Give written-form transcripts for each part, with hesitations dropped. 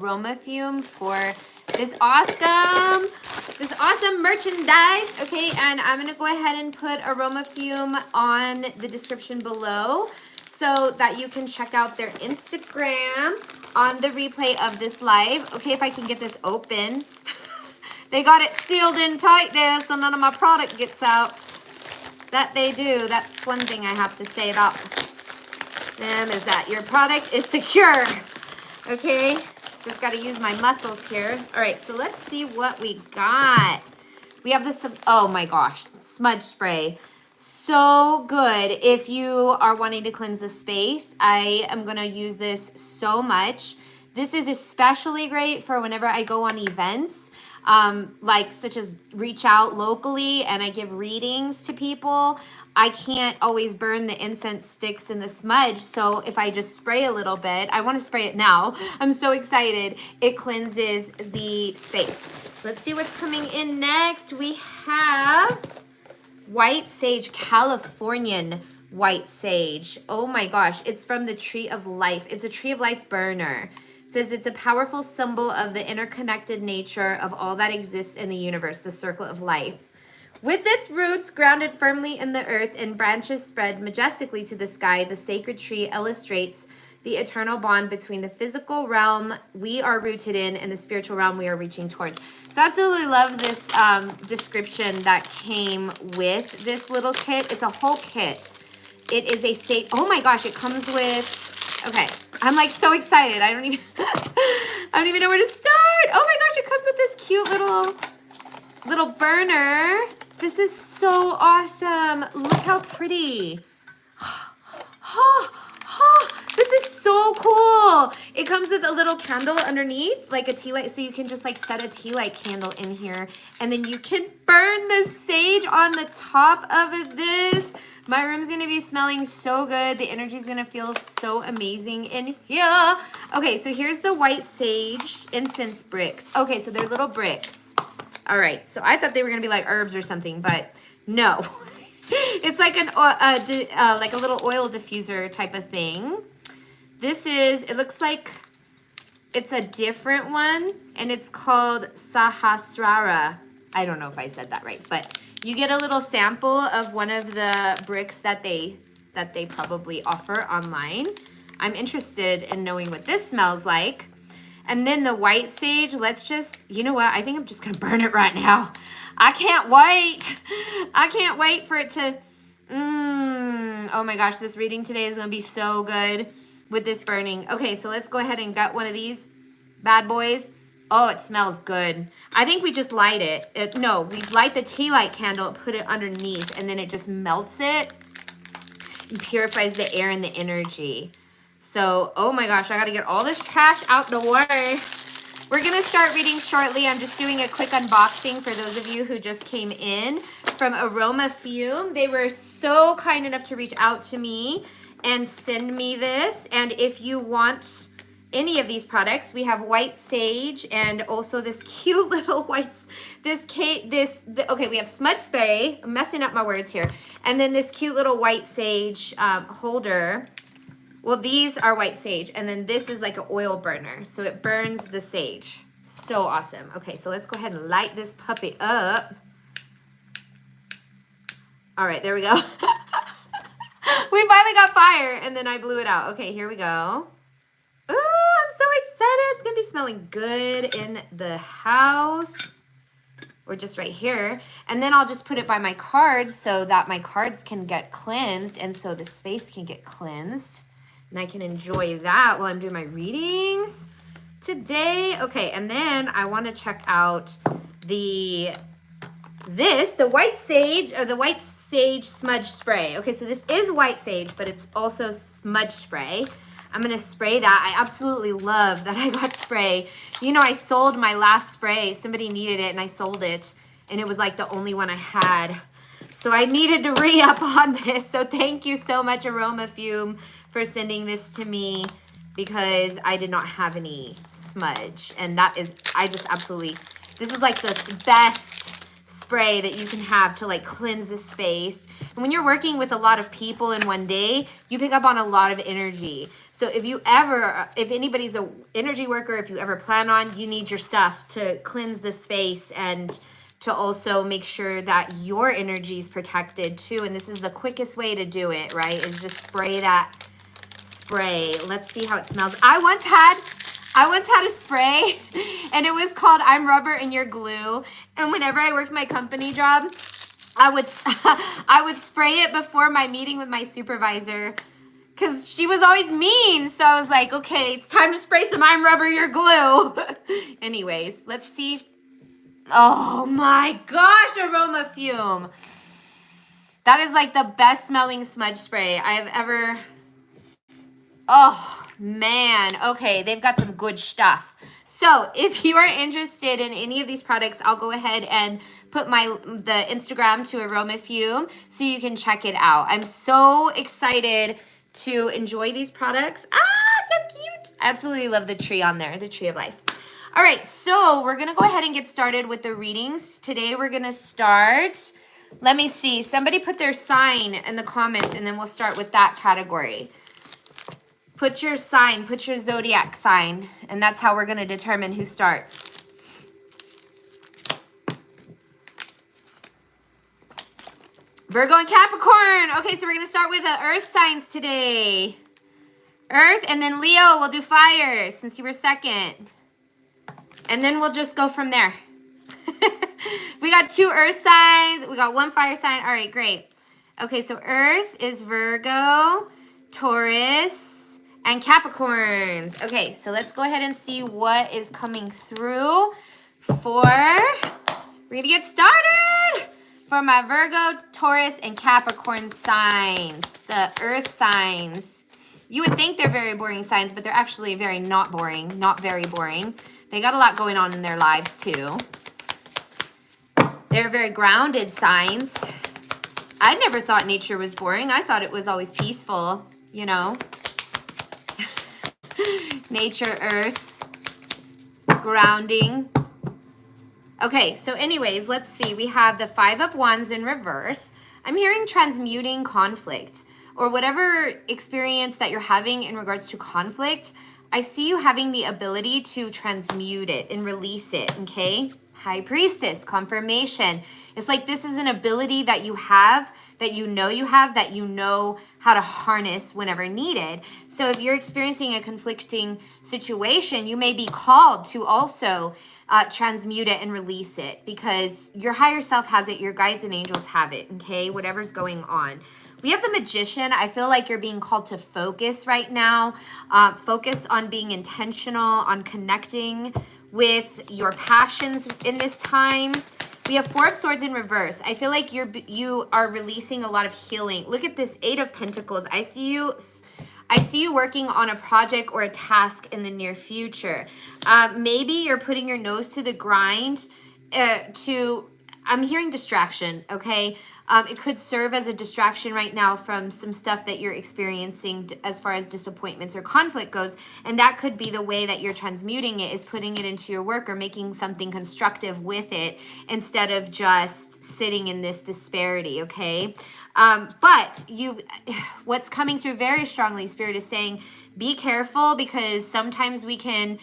aromafume for this awesome merchandise. Okay, and I'm gonna go ahead and put aromafume on the description below so that you can check out their Instagram on the replay of this live. Okay, if I can get this open. They got it sealed in tight there so none of my product gets out. That they do. That's one thing I have to say about them is that your product is secure. Okay, just got to use my muscles here. All right, so let's see what we got. We have this, oh my gosh, smudge spray. So good if you are wanting to cleanse the space. I am going to use this so much. This is especially great for whenever I go on events, like such as reach out locally and I give readings to people. I can't always burn the incense sticks and the smudge. So if I just spray a little bit, I want to spray it now. I'm so excited. It cleanses the space. Let's see what's coming in next. We have white sage, Californian white sage. Oh my gosh, it's from the Tree of Life. It's a Tree of Life burner. It says it's a powerful symbol of the interconnected nature of all that exists in the universe, the circle of life. With its roots grounded firmly in the earth and branches spread majestically to the sky, the sacred tree illustrates the eternal bond between the physical realm we are rooted in and the spiritual realm we are reaching towards. So I absolutely love this description that came with this little kit. It's a whole kit. It is a sage. Oh my gosh, it comes with, okay. I'm like so excited. I don't even know where to start. Oh my gosh, it comes with this cute little burner. This is so awesome. Look how pretty. This is so cool. It comes with a little candle underneath, like a tea light, so you can just like set a tea light candle in here, and then you can burn the sage on the top of this. My room's gonna be smelling so good. The energy's gonna feel so amazing in here. Okay, so here's the white sage incense bricks. Okay, so they're little bricks. All right, so I thought they were gonna be like herbs or something, but no. It's like like a little oil diffuser type of thing. This is, it looks like it's a different one, and it's called Sahasrara. I don't know if I said that right, but you get a little sample of one of the bricks that they probably offer online. I'm interested in knowing what this smells like. And then the white sage, let's just, you know what? I think I'm just gonna burn it right now. I can't wait. I can't wait for it to, oh my gosh, this reading today is gonna be so good with this burning. Okay, so let's go ahead and gut one of these bad boys. Oh, it smells good. I think we just light it. No, we light the tea light candle, put it underneath, and then it just melts it and purifies the air and the energy. So, oh my gosh, I gotta get all this trash out the way. We're gonna start reading shortly. I'm just doing a quick unboxing for those of you who just came in from aromafume. They were so kind enough to reach out to me and send me this. And if you want any of these products, we have white sage and also this cute little okay, we have smudge spray. I'm messing up my words here. And then this cute little white sage holder. Well, these are white sage, and then this is like an oil burner, so it burns the sage. So awesome. Okay, so let's go ahead and light this puppy up. All right, there we go. We finally got fire, and then I blew it out. Okay, here we go. Ooh, I'm so excited. It's gonna be smelling good in the house, or just right here. And then I'll just put it by my cards so that my cards can get cleansed, and so the space can get cleansed. And I can enjoy that while I'm doing my readings today. Okay, and then I want to check out the white sage, or the white sage smudge spray. Okay, so this is white sage, but it's also smudge spray. I'm going to spray that. I absolutely love that I got spray. You know, I sold my last spray. Somebody needed it, and I sold it, and it was like the only one I had. So I needed to re-up on this. So thank you so much, aromafume, for sending this to me, because I did not have any smudge. And that is, I just absolutely, this is like the best spray that you can have to like cleanse the space. And when you're working with a lot of people in one day, you pick up on a lot of energy. So if anybody's an energy worker, if you ever plan on, you need your stuff to cleanse the space and to also make sure that your energy is protected too. And this is the quickest way to do it, right? Is just spray that spray. Let's see how it smells. I once had a spray and it was called I'm Rubber and You're Glue. And whenever I worked my company job, I would spray it before my meeting with my supervisor because she was always mean. So I was like, okay, it's time to spray some I'm Rubber, You're Glue. Anyways, let's see. Oh my gosh, aromafume. That is like the best smelling smudge spray I have ever. Oh man. Okay, they've got some good stuff. So if you are interested in any of these products, I'll go ahead and put the Instagram to aromafume so you can check it out. I'm so excited to enjoy these products. Ah, so cute. I absolutely love the tree on there, the tree of life. All right, so we're gonna go ahead and get started with the readings. Today we're gonna start, let me see, somebody put their sign in the comments and then we'll start with that category. Put your sign, put your zodiac sign, and that's how we're gonna determine who starts. Virgo and Capricorn. Okay, so we're gonna start with the earth signs today. Earth, and then Leo, we'll do fire since you were second. And then we'll just go from there. We got 2 earth signs. We got 1 fire sign. All right, great. Okay, so earth is Virgo, Taurus, and Capricorns. Okay, so let's go ahead and see what is coming through for, we're gonna get started for my Virgo, Taurus, and Capricorn signs, the earth signs. You would think they're very boring signs, but they're actually not very boring. They got a lot going on in their lives too. They're very grounded signs. I never thought nature was boring. I thought it was always peaceful, you know. Nature, earth, grounding. Okay, so anyways, let's see. We have the 5 of Wands in reverse. I'm hearing transmuting conflict or whatever experience that you're having in regards to conflict. I see you having the ability to transmute it and release it, okay? High Priestess, confirmation. It's like this is an ability that you have, that you know how to harness whenever needed. So if you're experiencing a conflicting situation, you may be called to also transmute it and release it because your higher self has it, your guides and angels have it, okay? Whatever's going on. We have the Magician. I feel like you're being called to focus right now. Focus on being intentional, on connecting with your passions in this time. We have 4 of Swords in reverse. I feel like you are releasing a lot of healing. Look at this 8 of Pentacles. I see you working on a project or a task in the near future. Maybe you're putting your nose to the grind I'm hearing distraction, okay? It could serve as a distraction right now from some stuff that you're experiencing as far as disappointments or conflict goes. And that could be the way that you're transmuting it, is putting it into your work or making something constructive with it instead of just sitting in this disparity, okay? But what's coming through very strongly, Spirit is saying, be careful because sometimes we can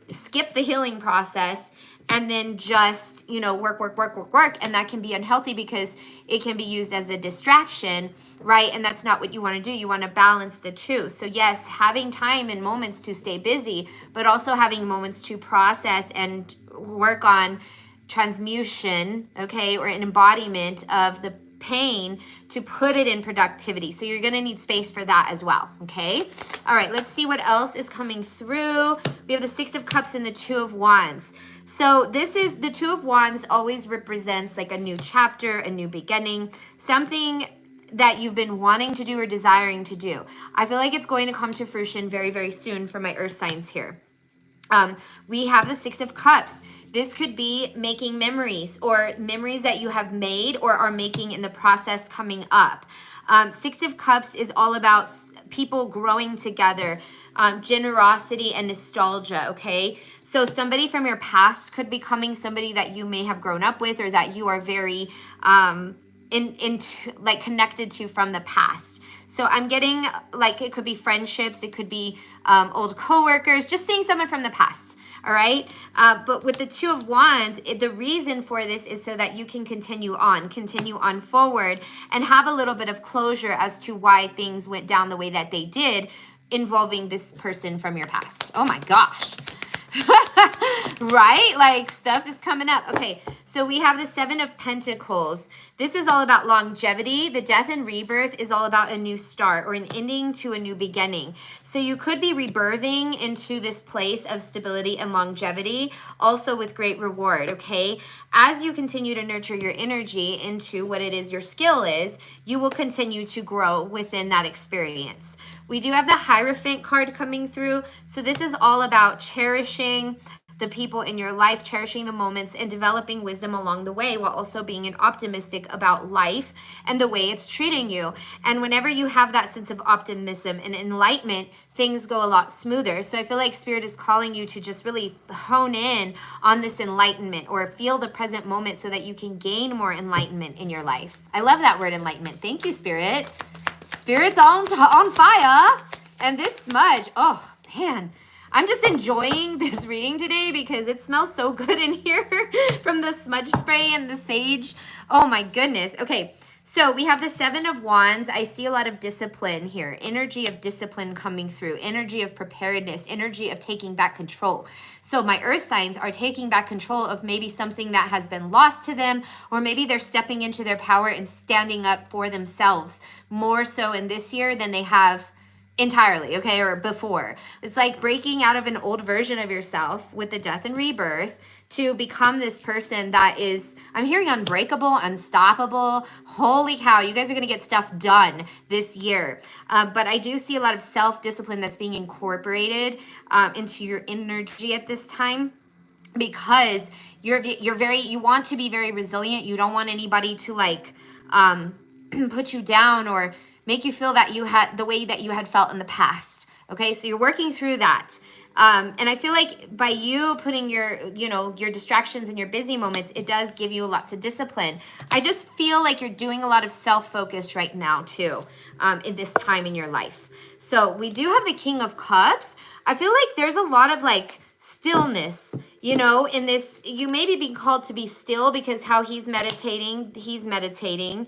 skip the healing process and then just, work. And that can be unhealthy because it can be used as a distraction, right? And that's not what you want to do. You want to balance the two. So yes, having time and moments to stay busy, but also having moments to process and work on transmutation, okay, or an embodiment of the pain to put it in productivity. So you're going to need space for that as well, okay? All right, let's see what else is coming through. We have the 6 of Cups and the 2 of Wands. So this is, the 2 of Wands always represents like a new chapter, a new beginning, something that you've been wanting to do or desiring to do. I feel like it's going to come to fruition very, very soon for my earth signs here. We have the 6 of Cups. This could be making memories or memories that you have made or are making in the process coming up. 6 of Cups is all about people growing together, generosity and nostalgia, okay? So somebody from your past could be coming, somebody that you may have grown up with or that you are very like connected to from the past. So I'm getting like it could be friendships, it could be old coworkers, just seeing someone from the past. All right. But with the Two of Wands, the reason for this is so that you can continue on forward and have a little bit of closure as to why things went down the way that they did involving this person from your past. Oh my gosh. Right? Like stuff is coming up. Okay, so we have the Seven of Pentacles. This is all about longevity. The Death and Rebirth is all about a new start or an ending to a new beginning. So you could be rebirthing into this place of stability and longevity, also with great reward, okay? As you continue to nurture your energy into what it is your skill is, you will continue to grow within that experience. We do have the Hierophant card coming through. So this is all about cherishing the people in your life, cherishing the moments and developing wisdom along the way while also being optimistic about life and the way it's treating you. And whenever you have that sense of optimism and enlightenment, things go a lot smoother. So I feel like Spirit is calling you to just really hone in on this enlightenment or feel the present moment so that you can gain more enlightenment in your life. I love that word enlightenment. Thank you, Spirit. Spirit's on fire. And this smudge, oh man, I'm just enjoying this reading today because it smells so good in here from the smudge spray and the sage. Oh my goodness. Okay, so we have the Seven of Wands. I see a lot of discipline here, energy of discipline coming through, energy of preparedness, energy of taking back control. So my earth signs are taking back control of maybe something that has been lost to them, or maybe they're stepping into their power and standing up for themselves more so in this year than they have entirely, okay, or before. It's like breaking out of an old version of yourself with the Death and Rebirth to become this person that is, I'm hearing unbreakable, unstoppable. Holy cow, you guys are going to get stuff done this year. But I do see a lot of self-discipline that's being incorporated into your energy at this time, because you want to be very resilient. You don't want anybody to like put you down or make you feel that you had the way that you had felt in the past. Okay, so you're working through that. And I feel like by you putting your distractions and your busy moments, it does give you lots of discipline. I just feel like you're doing a lot of self-focus right now too, in this time in your life. So we do have the King of Cups. I feel like there's a lot of like stillness, in this. You may be being called to be still because how he's meditating.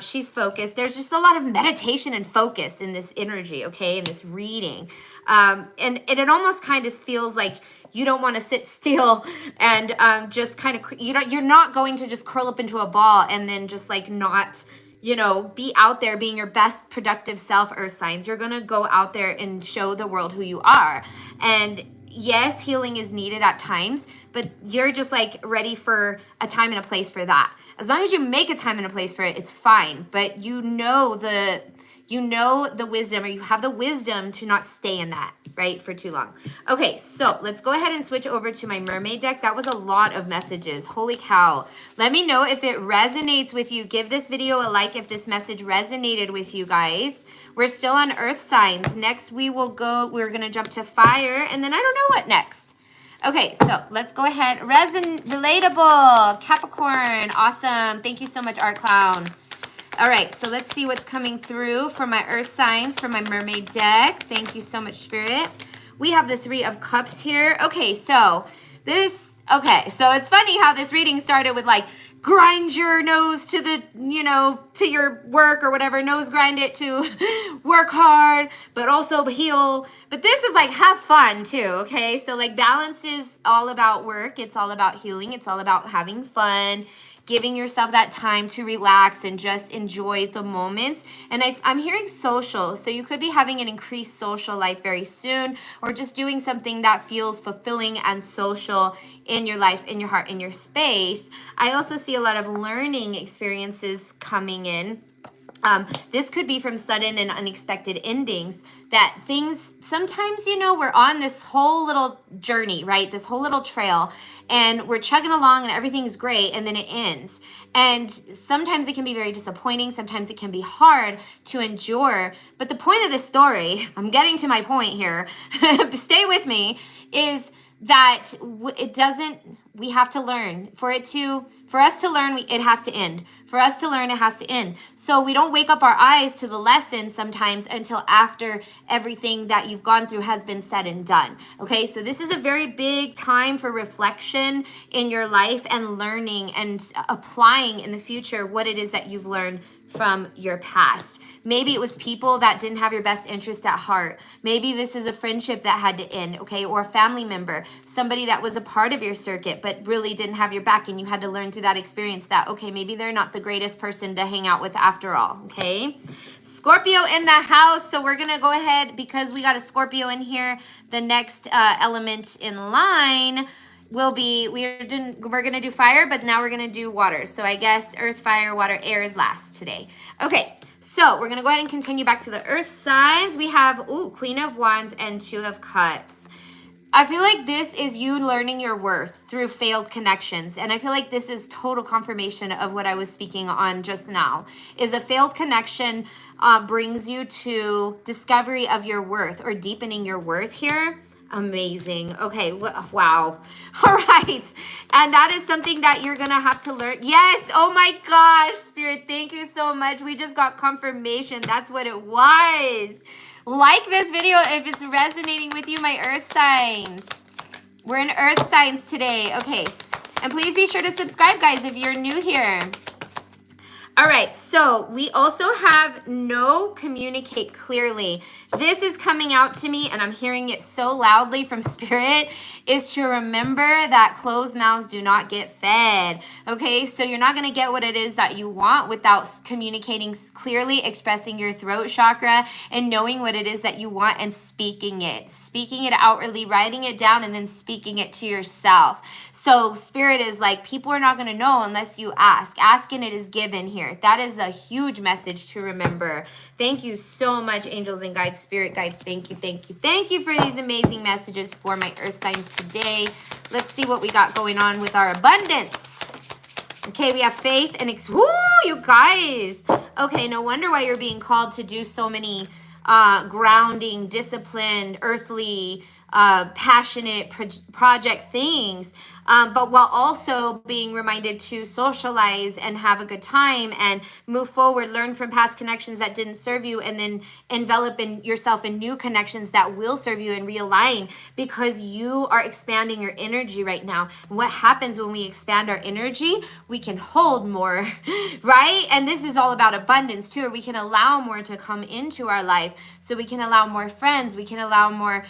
She's focused. There's just a lot of meditation and focus in this energy, okay, in this reading. And it almost kind of feels like you don't want to sit still and just kind of, you're not going to just curl up into a ball and then just like not, be out there being your best productive self, earth signs. You're going to go out there and show the world who you are. And yes, healing is needed at times, but you're just like ready for a time and a place for that. As long as you make a time and a place for it, it's fine. But the wisdom, or you have the wisdom to not stay in that, right, for too long. Okay, so let's go ahead and switch over to my mermaid deck. That was a lot of messages. Holy cow. Let me know if it resonates with you. Give this video a like if this message resonated with you guys. We're still on earth signs. Next we're going to jump to fire, and then I don't know what next. Okay, so let's go ahead. Relatable, Capricorn, awesome. Thank you so much, Art Clown. All right, so let's see what's coming through for my earth signs for my mermaid deck. Thank you so much, Spirit. We have the Three of Cups here. Okay, so it's funny how this reading started with like, grind your nose to the, to your work or whatever, nose grind it to work hard, but also heal. But this is like, have fun too, okay? So like balance is all about work. It's all about healing. It's all about having fun, giving yourself that time to relax and just enjoy the moments. And I'm hearing social, so you could be having an increased social life very soon, or just doing something that feels fulfilling and social in your life, in your heart, in your space. I also see a lot of learning experiences coming in. This could be from sudden and unexpected endings, that things, sometimes, you know, we're on this whole little journey, right? This whole little trail, and we're chugging along and everything's great, and then it ends. And sometimes it can be very disappointing. Sometimes it can be hard to endure. But the point of this story, I'm getting to my point here, stay with me, is that it doesn't, we have to learn. For us to learn, it has to end. For us to learn, it has to end. So we don't wake up our eyes to the lesson sometimes until after everything that you've gone through has been said and done. Okay, so this is a very big time for reflection in your life and learning and applying in the future what it is that you've learned from your past. Maybe it was people that didn't have your best interest at heart. Maybe this is a friendship that had to end, okay, or a family member, somebody that was a part of your circuit but really didn't have your back, and you had to learn through that experience that, okay, maybe they're not the greatest person to hang out with after all, okay? Scorpio in the house, so we're gonna go ahead, because we got a Scorpio in here, the next element in line will be, we're gonna do fire, but now we're gonna do water. So I guess earth, fire, water, air is last today. Okay, so we're gonna go ahead and continue back to the earth signs. We have, Queen of Wands and Two of Cups. I feel like this is you learning your worth through failed connections. And I feel like this is total confirmation of what I was speaking on just now, is a failed connection brings you to discovery of your worth, or deepening your worth here. Amazing. Okay. Wow. All right. And that is something that you're going to have to learn. Yes. Oh my gosh, Spirit. Thank you so much. We just got confirmation. That's what it was. Like this video if it's resonating with you, my earth signs. We're in earth signs today. Okay. And please be sure to subscribe, guys, if you're new here. All right, so we also have no communicate clearly. This is coming out to me, and I'm hearing it so loudly from Spirit, is to remember that closed mouths do not get fed. Okay, so you're not going to get what it is that you want without communicating clearly, expressing your throat chakra, and knowing what it is that you want and speaking it outwardly, writing it down, and then speaking it to yourself. So Spirit is like, people are not going to know unless you ask. Asking it is given here. That is a huge message to remember. Thank you so much, angels and guides, spirit guides. Thank you, thank you, thank you for these amazing messages for my earth signs today. Let's see what we got going on with our abundance. Okay, we have faith and woo, you guys. Okay, no wonder why you're being called to do so many grounding, disciplined, earthly, passionate project things, but while also being reminded to socialize and have a good time and move forward, learn from past connections that didn't serve you, and then envelop in yourself in new connections that will serve you and realign, because you are expanding your energy right now. And what happens when we expand our energy? We can hold more, right? And this is all about abundance too, or we can allow more to come into our life. So we can allow more friends, we can allow more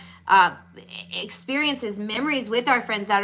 experiences, memories with our friends that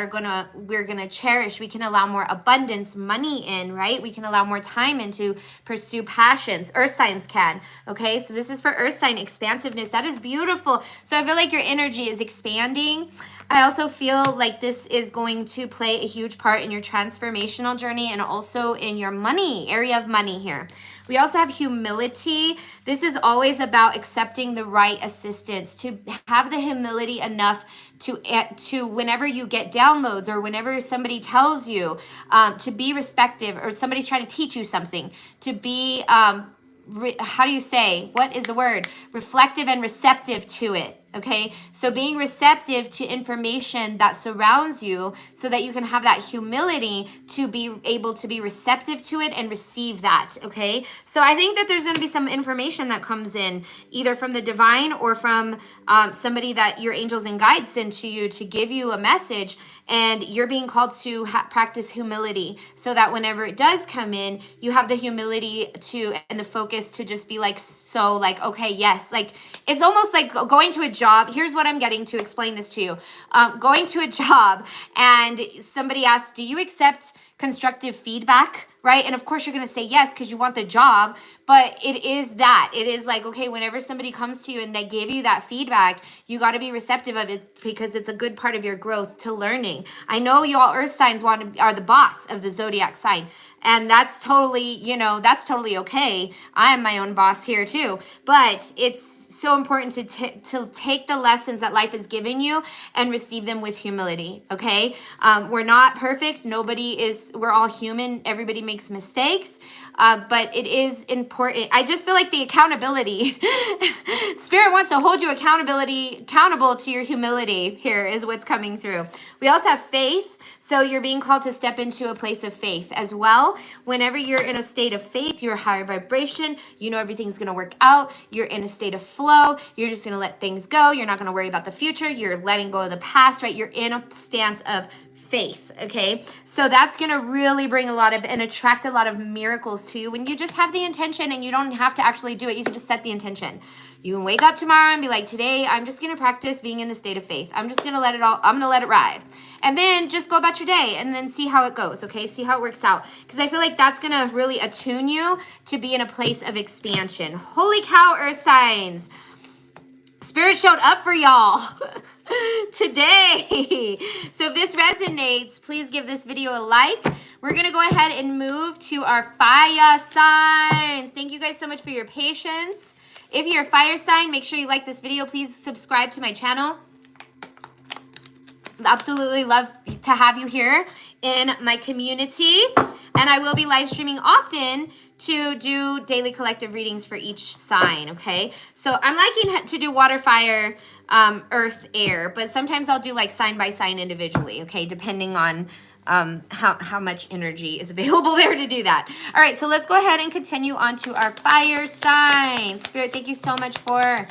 we're gonna cherish. We can allow more abundance, money in, right? We can allow more time in to pursue passions. Earth signs can, okay? So this is for earth sign expansiveness. That is beautiful. So I feel like your energy is expanding. I also feel like this is going to play a huge part in your transformational journey and also in your money, area of money here. We also have humility. This is always about accepting the right assistance, to have the humility enough to whenever you get downloads or whenever somebody tells you, to be respectful, or somebody's trying to teach you something, to be, how do you say, what is the word? Reflective and receptive to it. Okay, so being receptive to information that surrounds you so that you can have that humility to be able to be receptive to it and receive that. Okay, so I think that there's going to be some information that comes in either from the divine or from somebody that your angels and guides send to you to give you a message, and you're being called to practice humility so that whenever it does come in, you have the humility to and the focus to just be like, so like, okay, yes, like it's almost like going to a job. Here's what I'm getting to explain this to you. Going to a job and somebody asks, do you accept constructive feedback? right? And of course you're going to say yes because you want the job, but it is that. It is like, okay, whenever somebody comes to you and they give you that feedback, you got to be receptive of it because it's a good part of your growth to learning. I know y'all earth signs are the boss of the zodiac sign, and that's totally, that's totally okay. I am my own boss here too, but it's so important to take the lessons that life has given you and receive them with humility, okay? We're not perfect. Nobody is. We're all human. Everybody makes mistakes, but it is important. I just feel like the accountability, Spirit wants to hold you accountable to your humility here is what's coming through. We also have faith. So you're being called to step into a place of faith as well. Whenever you're in a state of faith, you're higher vibration. You know everything's going to work out. You're in a state of flow. You're just going to let things go. You're not going to worry about the future. You're letting go of the past, right? You're in a stance of faith, okay? So that's going to really bring and attract a lot of miracles to you when you just have the intention, and you don't have to actually do it. You can just set the intention. You can wake up tomorrow and be like, today I'm just going to practice being in a state of faith. I'm just going to let it ride. And then just go about your day and then see how it goes, okay? See how it works out. Because I feel like that's going to really attune you to be in a place of expansion. Holy cow, earth signs. Spirit showed up for y'all today. So if this resonates, please give this video a like. We're going to go ahead and move to our fire signs. Thank you guys so much for your patience. If you're a fire sign, make sure you like this video. Please subscribe to my channel. Absolutely love to have you here in my community. And I will be live streaming often to do daily collective readings for each sign, okay? So I'm liking to do water, fire, earth, air, but sometimes I'll do like sign by sign individually, okay? Depending on how much energy is available there to do that. All right, so let's go ahead and continue on to our fire signs. Spirit, thank you so much for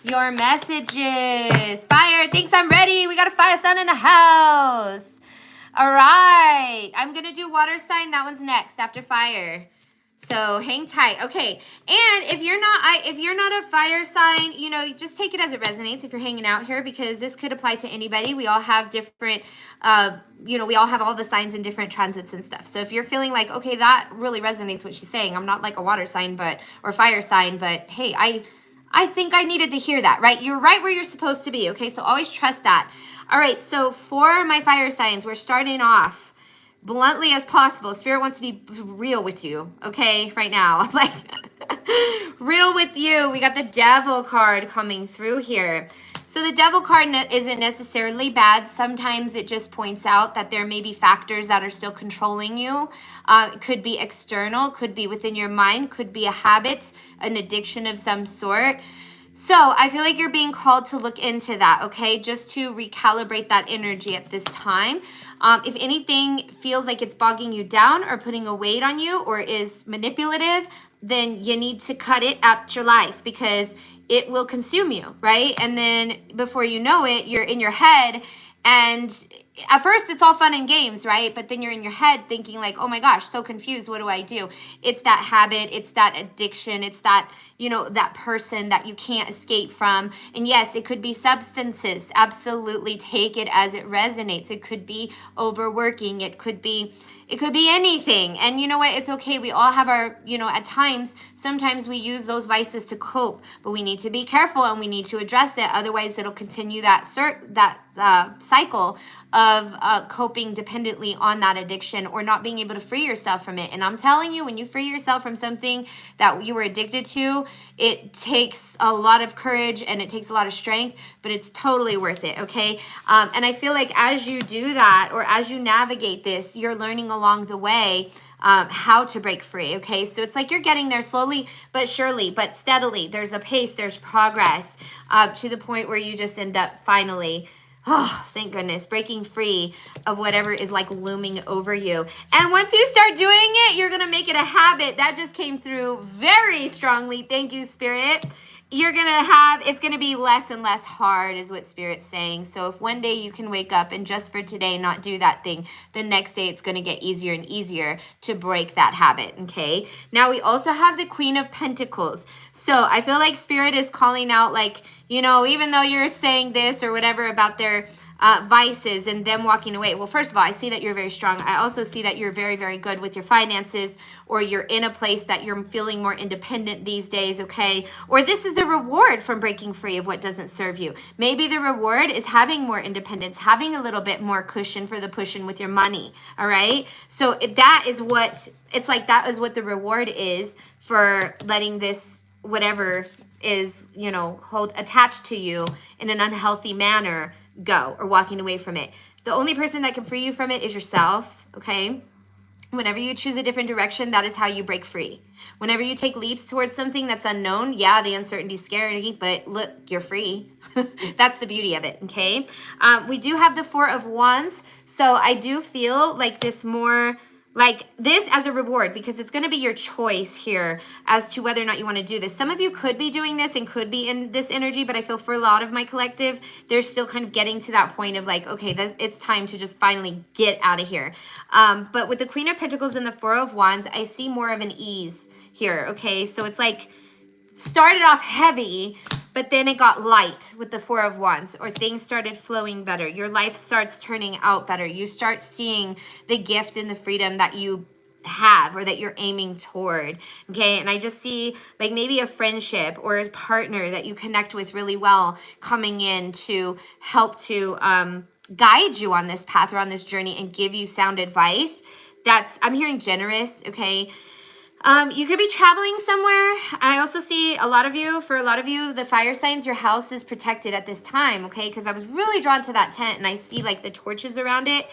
your messages. Fire, thanks, I'm ready. We got a fire sign in the house. All right, I'm gonna do water sign. That one's next after fire. So hang tight. Okay, and if you're not a fire sign, just take it as it resonates if you're hanging out here, because this could apply to anybody. We all have different, we all have all the signs in different transits and stuff. So if you're feeling like, okay, that really resonates what she's saying. I'm not like a water sign, or fire sign, but hey, I think I needed to hear that, right? You're right where you're supposed to be, okay? So always trust that. All right, so for my fire signs, we're starting off bluntly as possible. Spirit wants to be real with you, okay, right now. Like, real with you. We got the Devil card coming through here. So the Devil card isn't necessarily bad. Sometimes it just points out that there may be factors that are still controlling you. It could be external, could be within your mind, could be a habit, an addiction of some sort. So I feel like you're being called to look into that, okay? Just to recalibrate that energy at this time. If anything feels like it's bogging you down or putting a weight on you or is manipulative, then you need to cut it out your life, because it will consume you, right? And then before you know it, you're in your head, and at first it's all fun and games, right? But then you're in your head thinking like, oh my gosh, so confused, what do I do? It's that habit, it's that addiction, it's that, that person that you can't escape from. And yes, it could be substances. Absolutely take it as it resonates. It could be overworking. It could be anything. And you know what? It's okay. We all have our, at times, sometimes we use those vices to cope, but we need to be careful and we need to address it. Otherwise, it'll continue that cycle of coping dependently on that addiction or not being able to free yourself from it. And I'm telling you, when you free yourself from something that you were addicted to, it takes a lot of courage and it takes a lot of strength, but it's totally worth it, okay? And I feel like as you do that, or as you navigate this, you're learning along the way how to break free, okay? So it's like you're getting there slowly but surely, but steadily. There's a pace, there's progress to the point where you just end up finally, oh, thank goodness, breaking free of whatever is like looming over you. And once you start doing it, you're going to make it a habit. That just came through very strongly. Thank you, Spirit. It's going to be less and less hard is what Spirit's saying. So if one day you can wake up and just for today not do that thing, the next day it's going to get easier and easier to break that habit, okay? Now we also have the Queen of Pentacles. So I feel like Spirit is calling out like, even though you're saying this or whatever about their vices and them walking away. Well, first of all, I see that you're very strong. I also see that you're very, very good with your finances, or you're in a place that you're feeling more independent these days, okay? Or this is the reward from breaking free of what doesn't serve you. Maybe the reward is having more independence, having a little bit more cushion for the pushing with your money, all right? So that is what, it's like that is what the reward is for letting this, whatever is, you know, attached to you in an unhealthy manner, go, or walking away from it. The only person that can free you from it is yourself, okay? Whenever you choose a different direction, that is how you break free. Whenever you take leaps towards something that's unknown, yeah, the uncertainty's scary, but look, you're free. That's the beauty of it, okay? We do have the 4 of Wands, so I do feel like this more, like this as a reward, because it's going to be your choice here as to whether or not you want to do this. Some of you could be doing this and could be in this energy, but I feel for a lot of my collective, they're still kind of getting to that point of like, okay, it's time to just finally get out of here. But with the Queen of Pentacles and the 4 of Wands, I see more of an ease here, okay? So it's like started off heavy, but then it got light with the 4 of Wands, or things started flowing better. Your life starts turning out better. You start seeing the gift and the freedom that you have, or that you're aiming toward, okay? And I just see like maybe a friendship or a partner that you connect with really well coming in to help to guide you on this path or on this journey and give you sound advice. That's, I'm hearing generous, okay? You could be traveling somewhere. I also see for a lot of you, the fire signs, your house is protected at this time, okay? Because I was really drawn to that tent, and I see like the torches around it.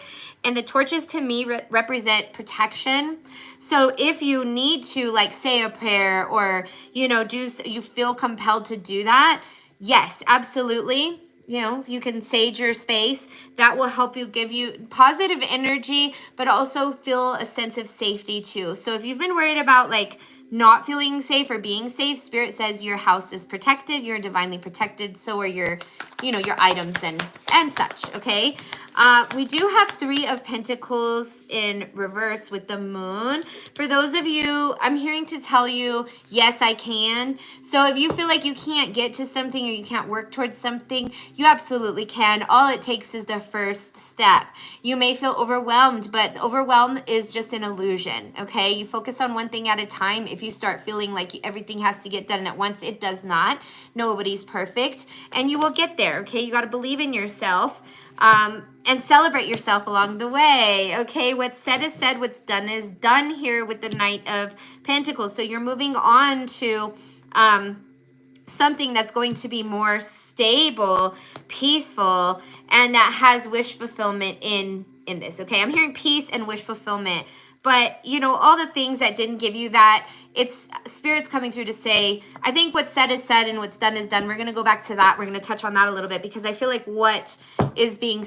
And the torches to me represent protection. So if you need to like say a prayer, or, you know, you feel compelled to do that, yes, absolutely. You know, you can sage your space. That will help you, give you positive energy, but also feel a sense of safety too. So if you've been worried about like not feeling safe or being safe, Spirit says your house is protected. You're divinely protected. So are your, you know, your items and such, okay? We do have 3 of Pentacles in reverse with the Moon. For those of you, I'm hearing to tell you, yes, I can. So if you feel like you can't get to something or you can't work towards something, you absolutely can. All it takes is the first step. You may feel overwhelmed, but overwhelm is just an illusion, okay? You focus on one thing at a time. If you start feeling like everything has to get done at once, it does not. Nobody's perfect, and you will get there, okay? You got to believe in yourself. And celebrate yourself along the way, okay? What's said is said, what's done is done here with the Knight of Pentacles. So you're moving on to something that's going to be more stable, peaceful, and that has wish fulfillment in this, okay? I'm hearing peace and wish fulfillment. But, you know, all the things that didn't give you that, it's Spirit's coming through to say, I think what's said is said and what's done is done. We're going to go back to that. We're going to touch on that a little bit, because I feel like what is being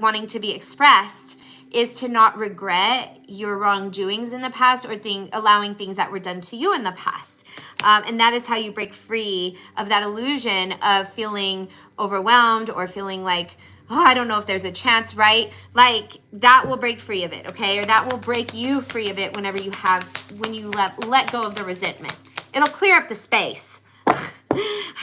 wanting to be expressed is to not regret your wrongdoings in the past, or allowing things that were done to you in the past. And that is how you break free of that illusion of feeling overwhelmed or feeling like, oh, I don't know if there's a chance, right? Like that will break free of it, okay? Or that will break you free of it when you let go of the resentment. It'll clear up the space.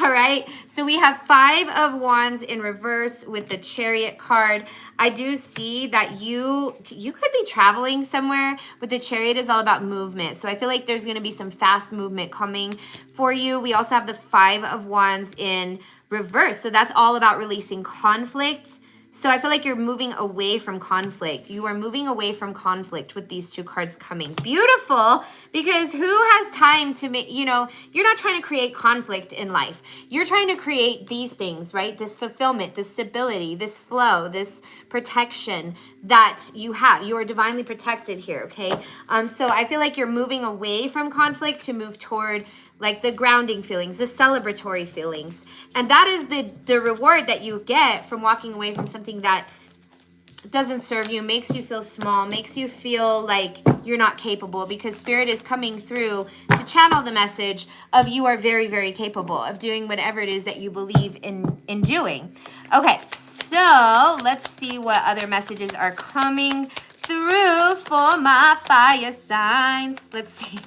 All right, so we have 5 of Wands in reverse with the Chariot card. I do see that you could be traveling somewhere, but the Chariot is all about movement. So I feel like there's going to be some fast movement coming for you. We also have the 5 of Wands in reverse. So that's all about releasing conflict. So I feel like you're moving away from conflict. You are moving away from conflict with these 2 cards coming. Beautiful, because who has time to make, you know, you're not trying to create conflict in life. You're trying to create these things, right? This fulfillment, this stability, this flow, this protection that you have. You are divinely protected here, okay? So I feel like you're moving away from conflict to move toward like the grounding feelings, the celebratory feelings. And that is the reward that you get from walking away from something that doesn't serve you, makes you feel small, makes you feel like you're not capable, because Spirit is coming through to channel the message of you are very, very capable of doing whatever it is that you believe in doing. Okay, so let's see what other messages are coming through for my fire signs. Let's see.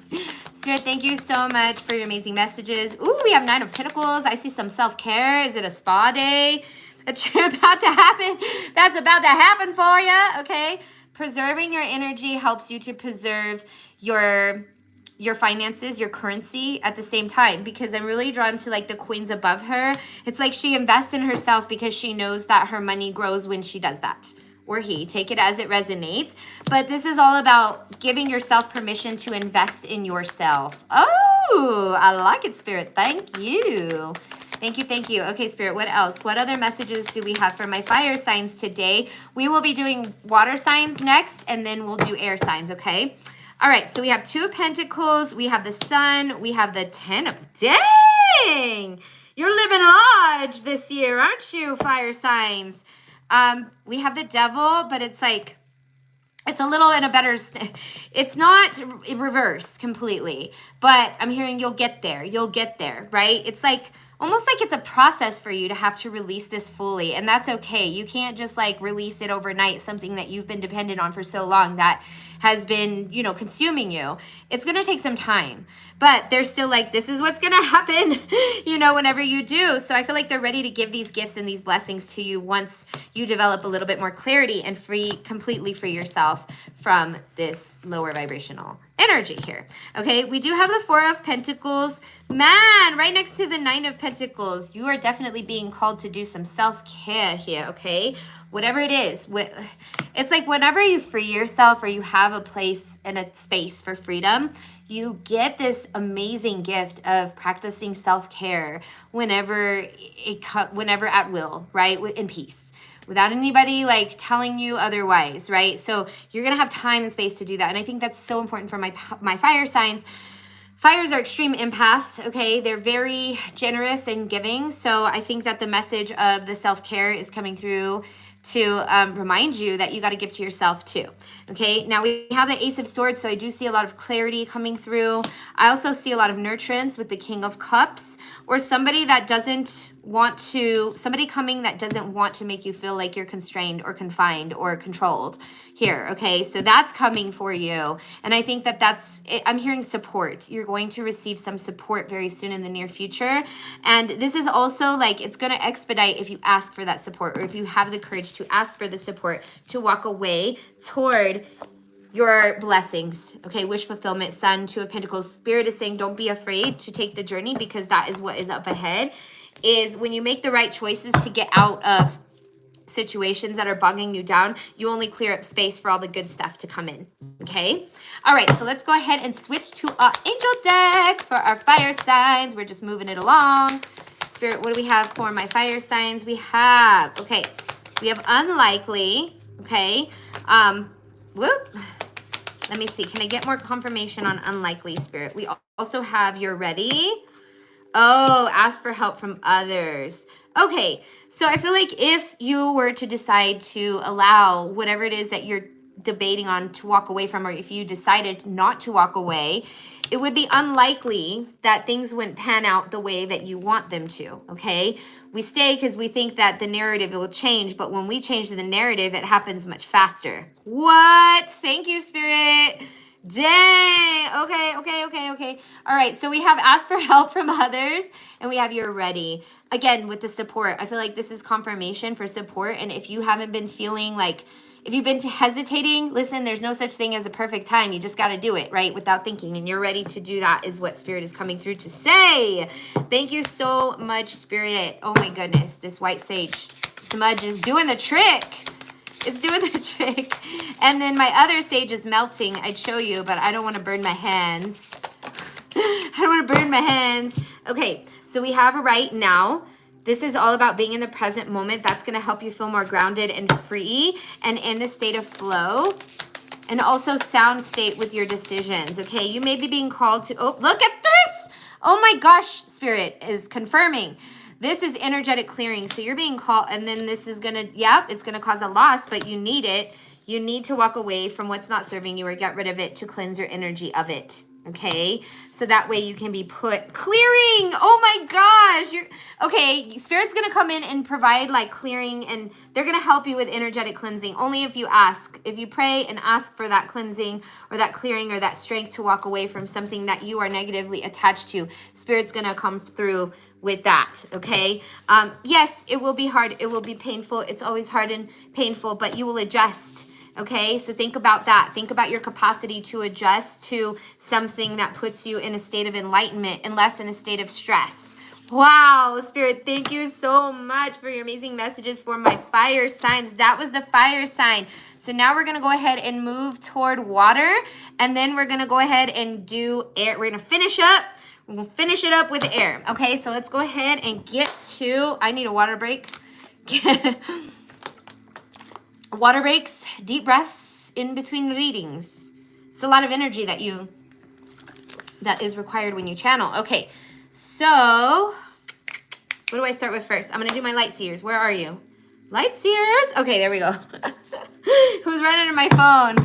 Spirit, thank you so much for your amazing messages. Ooh, we have 9 of Pentacles. I see some self-care. Is it a spa day? That's about to happen. That's about to happen for you, okay? Preserving your energy helps you to preserve your finances, your currency at the same time, because I'm really drawn to like the queens above her. It's like she invests in herself because she knows that her money grows when she does that. Or he, take it as it resonates. But this is all about giving yourself permission to invest in yourself. Oh, I like it, Spirit. Thank you. Thank you, thank you. Okay, Spirit, what else? What other messages do we have for my fire signs today? We will be doing water signs next, and then we'll do air signs, okay? All right, so we have 2 of Pentacles, we have the Sun, we have the 10 of... Dang! You're living large this year, aren't you, fire signs? We have the Devil, but it's like... It's a little in a better... It's not reversed completely, but I'm hearing you'll get there. You'll get there, right? It's like... Almost like it's a process for you to have to release this fully, and that's okay. You can't just like release it overnight, something that you've been dependent on for so long that has been, you know, consuming you. It's going to take some time, but they're still like, this is what's going to happen, you know, whenever you do. So I feel like they're ready to give these gifts and these blessings to you once you develop a little bit more clarity and completely free yourself from this lower vibrational energy here. Okay, we do have the 4 of Pentacles. Man, right next to the 9 of Pentacles, you are definitely being called to do some self-care here, okay? Whatever it is. It's like whenever you free yourself or you have a place and a space for freedom, you get this amazing gift of practicing self-care whenever at will, right? In peace. Without anybody like telling you otherwise, right? So you're gonna have time and space to do that. And I think that's so important for my fire signs. Fires are extreme empaths, okay? They're very generous and giving. So I think that the message of the self-care is coming through to remind you that you got to give to yourself too. Okay, now we have the Ace of Swords, so I do see a lot of clarity coming through. I also see a lot of nurturance with the King of Cups, or somebody that doesn't want to, somebody coming that doesn't want to make you feel like you're constrained or confined or controlled here. Okay, so that's coming for you. And I think that that's, I'm hearing support. You're going to receive some support very soon in the near future. And this is also like, it's going to expedite if you ask for that support, or if you have the courage to ask for the support to walk away toward your blessings. Okay, wish fulfillment, Sun, 2 of Pentacles. Spirit is saying don't be afraid to take the journey, because that is what is up ahead. Is when you make the right choices to get out of situations that are bogging you down, you only clear up space for all the good stuff to come in. Okay, all right, so let's go ahead and switch to our angel deck for our fire signs. We're just moving it along. Spirit, what do we have for my fire signs? We have, okay, we have unlikely. Okay, whoop. Let me see. Can I get more confirmation on unlikely, Spirit? We also have you're ready. Oh, ask for help from others. Okay, so I feel like if you were to decide to allow whatever it is that you're debating on to walk away from, or if you decided not to walk away, it would be unlikely that things wouldn't pan out the way that you want them to, okay? We stay because we think that the narrative will change, but when we change the narrative, it happens much faster. What? Thank you, Spirit. Dang. Okay. All right, so we have asked for help from others, and we have you're ready. Again, with the support, I feel like this is confirmation for support, and if you haven't been feeling like, if you've been hesitating, listen, there's no such thing as a perfect time. You just got to do it, right? Without thinking, and you're ready to do that is what Spirit is coming through to say. Thank you so much, Spirit. Oh my goodness, this white sage smudge is doing the trick. It's doing the trick. And then my other sage is melting. I'd show you, but I don't want to burn my hands. I don't want to burn my hands. Okay, so we have right now. This is all about being in the present moment. That's going to help you feel more grounded and free and in the state of flow, and also sound state with your decisions. Okay, you may be being called to, oh, look at this. Oh my gosh, Spirit is confirming. This is energetic clearing. So you're being called, and then this is going to, yep, it's going to cause a loss, but you need it. You need to walk away from what's not serving you or get rid of it to cleanse your energy of it. Okay, so that way you can be put clearing. Oh my gosh, okay. Spirit's gonna come in and provide like clearing, and they're gonna help you with energetic cleansing. Only if you ask, if you pray and ask for that cleansing or that clearing or that strength to walk away from something that you are negatively attached to. Spirit's gonna come through with that, okay? Yes, it will be hard. It will be painful. It's always hard and painful, but you will adjust, okay? So think about that. Think about your capacity to adjust to something that puts you in a state of enlightenment and less in a state of stress. Wow, Spirit, thank you so much for your amazing messages for my fire signs. That was the fire sign. So now we're going to go ahead and move toward water, and then we're going to go ahead and do air. We're going to finish up. We'll finish it up with air. Okay, so let's go ahead and get to, I need a water break. Water breaks, deep breaths in between readings. It's a lot of energy that is required when you channel. Okay, so what do I start with first? I'm going to do my light seers. Where are you? Light seers? Okay, there we go. Who's right under my phone?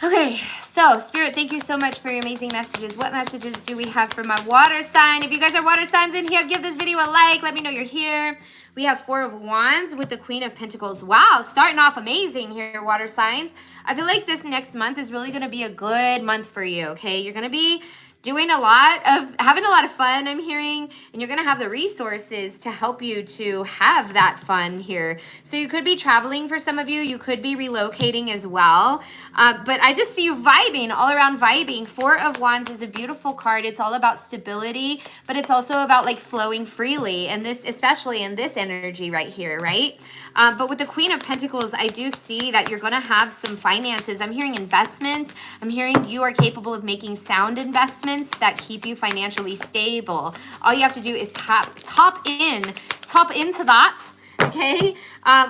Okay, so Spirit, thank you so much for your amazing messages. What messages do we have for my water sign? If you guys are water signs in here, give this video a like. Let me know you're here. We have 4 of Wands with the Queen of Pentacles. Wow, starting off amazing here, water signs. I feel like this next month is really going to be a good month for you, okay? You're going to be having a lot of fun, I'm hearing, and you're going to have the resources to help you to have that fun here. So you could be traveling for some of you. You could be relocating as well. But I just see you vibing, all around vibing. 4 of Wands is a beautiful card. It's all about stability, but it's also about like flowing freely. And this, especially in this energy right here, right? But with the Queen of Pentacles, I do see that you're going to have some finances. I'm hearing investments. I'm hearing you are capable of making sound investments that keep you financially stable. All you have to do is top into that. Okay,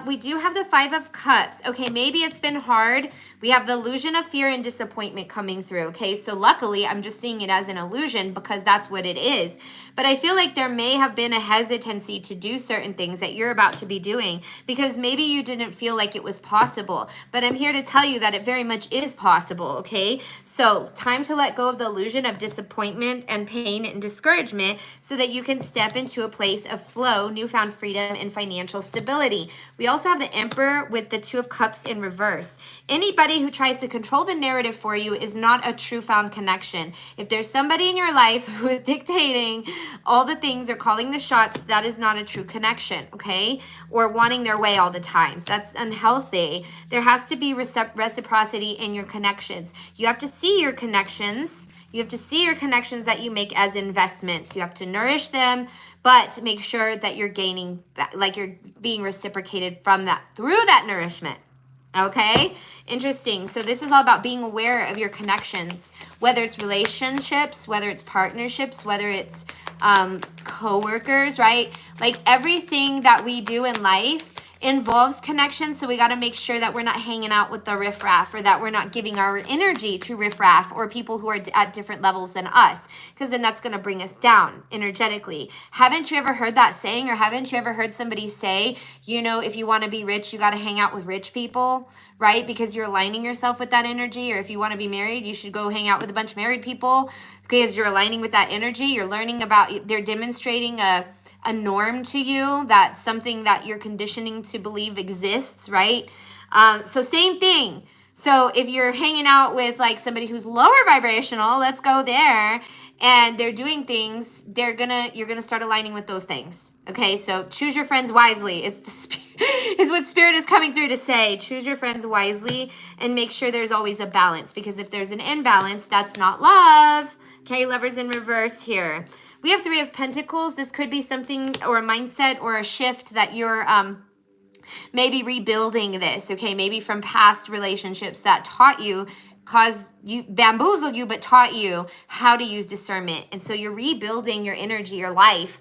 we do have the 5 of Cups. Okay, maybe it's been hard. We have the illusion of fear and disappointment coming through. Okay, so luckily I'm just seeing it as an illusion because that's what it is. But I feel like there may have been a hesitancy to do certain things that you're about to be doing because maybe you didn't feel like it was possible. But I'm here to tell you that it very much is possible, okay? So time to let go of the illusion of disappointment and pain and discouragement so that you can step into a place of flow, newfound freedom, and financial stability. We also have the Emperor with the 2 of Cups in reverse. Anybody who tries to control the narrative for you is not a true found connection. If there's somebody in your life who is dictating all the things or calling the shots, that is not a true connection, okay? Or wanting their way all the time. That's unhealthy. There has to be reciprocity in your connections. You have to see your connections. You have to see your connections that you make as investments. You have to nourish them, but make sure that you're gaining, like you're being reciprocated from that, through that nourishment. Okay, interesting. So this is all about being aware of your connections, whether it's relationships, whether it's partnerships, whether it's co-workers, right? Like everything that we do in life involves connection. So we got to make sure that we're not hanging out with the riffraff, or that we're not giving our energy to riffraff or people who are at different levels than us, because then that's going to bring us down energetically. Haven't you ever heard that saying, or haven't you ever heard somebody say, you know, if you want to be rich, you got to hang out with rich people, right? Because you're aligning yourself with that energy. Or if you want to be married, you should go hang out with a bunch of married people because you're aligning with that energy. You're learning about, they're demonstrating a norm to you, that's something that you're conditioning to believe exists, right? So same thing. So if you're hanging out with like somebody who's lower vibrational, let's go there, and they're doing things, you're gonna start aligning with those things. Okay, so choose your friends wisely is what Spirit is coming through to say. Choose your friends wisely and make sure there's always a balance, because if there's an imbalance, that's not love. Okay, Lovers in reverse here. We have 3 of Pentacles. This could be something or a mindset or a shift that you're maybe rebuilding this, okay? Maybe from past relationships that bamboozled you, but taught you how to use discernment. And so you're rebuilding your energy, your life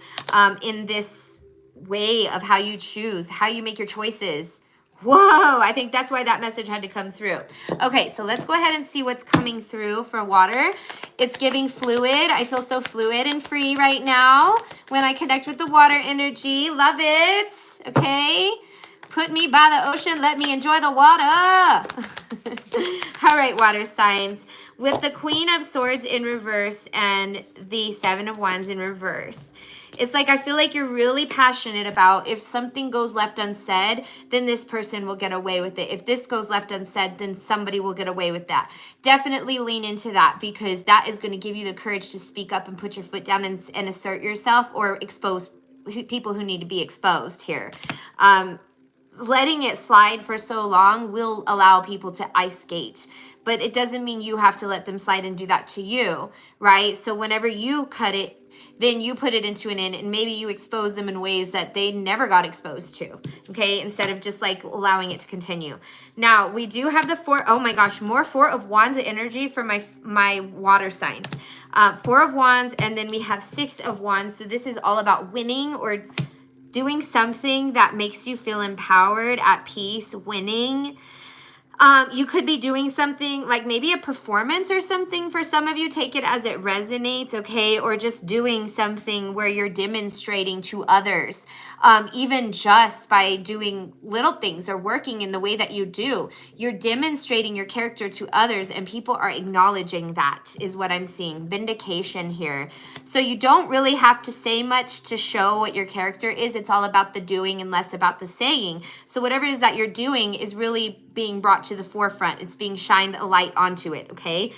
in this way of how you choose, how you make your choices. Whoa, I think that's why that message had to come through. Okay, so let's go ahead and see what's coming through for water. It's giving fluid. I feel so fluid and free right now when I connect with the water energy. Love it. Okay, put me by the ocean. Let me enjoy the water. All right, water signs. With the Queen of Swords in reverse and the 7 of Wands in reverse, It's like, I feel like you're really passionate about, if something goes left unsaid, then this person will get away with it. If this goes left unsaid, then somebody will get away with that. Definitely lean into that, because that is going to give you the courage to speak up and put your foot down and assert yourself, or expose people who need to be exposed here. Letting it slide for so long will allow people to ice skate, but it doesn't mean you have to let them slide and do that to you, right? So whenever you cut it, then you put it into an end, and maybe you expose them in ways that they never got exposed to, okay? Instead of just like allowing it to continue. Now, we do have the oh my gosh, more Four of Wands energy for my water signs. Four of Wands, and then we have Six of Wands. So this is all about winning, or doing something that makes you feel empowered, at peace, winning. You could be doing something like maybe a performance or something for some of you. Take it as it resonates, okay? Or just doing something where you're demonstrating to others, even just by doing little things or working in the way that you do. You're demonstrating your character to others, and people are acknowledging that, is what I'm seeing. Vindication here. So you don't really have to say much to show what your character is. It's all about the doing and less about the saying. So whatever it is that you're doing is really being brought to the forefront. It's being shined a light onto it, okay?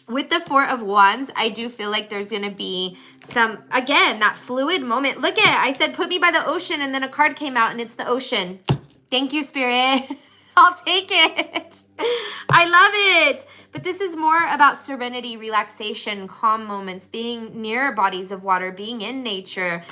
With the Four of Wands, I do feel like there's going to be some, again, that fluid moment. Look at it. I said, put me by the ocean, and then a card came out, and it's the ocean. Thank you, Spirit. I'll take it. I love it. But this is more about serenity, relaxation, calm moments, being near bodies of water, being in nature,